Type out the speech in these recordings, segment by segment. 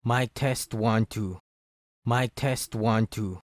Mic test 1 2. Mic test 1 2.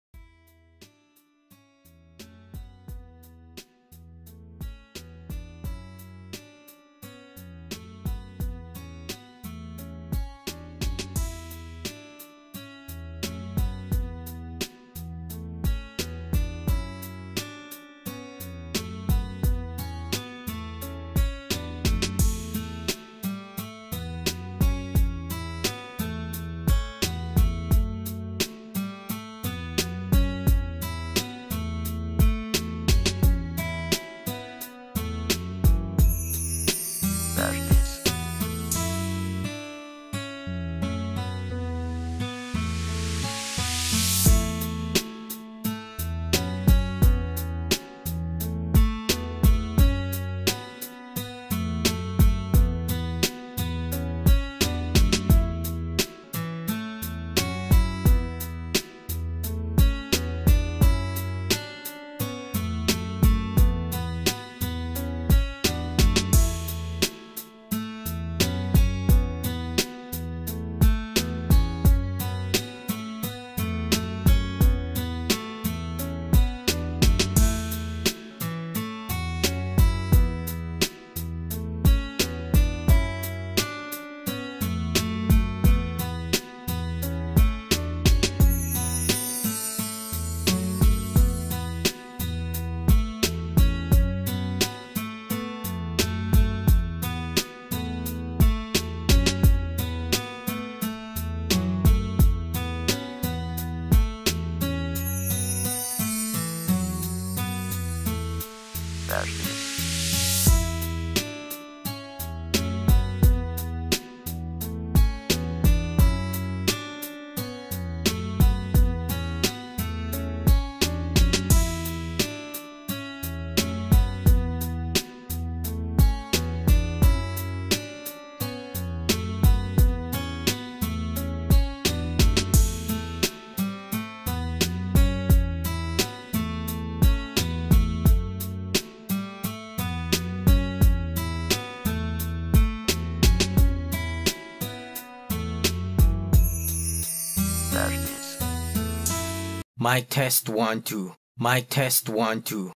Mic test 1 2. Mic test 1 2.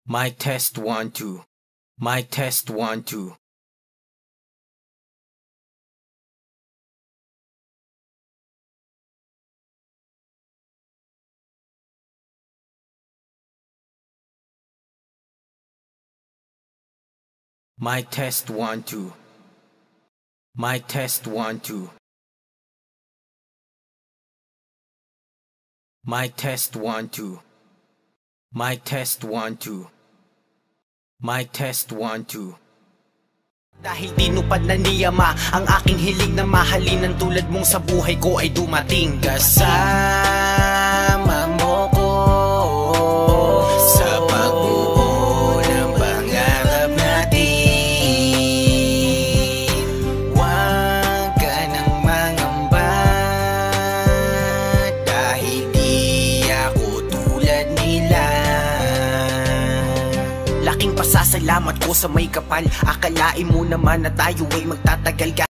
Mic test 1 2. Mic test 1 2. Mic test 1 2. Mic test 1 2. Mic test 1 2. Mic test 1 2. Mic test 1 2. Dahil tinupad na niyama ang aking hiling na mahalin ng tulad mong sa buhay ko ay dumating. Kasama mo ko sa pagbuo ng pangarap natin. Huwag ka nang mangamba dahil di ako tulad nila. Laking pasasalamat ko sa may kapal. Akalain mo naman na tayo ay magtatagal.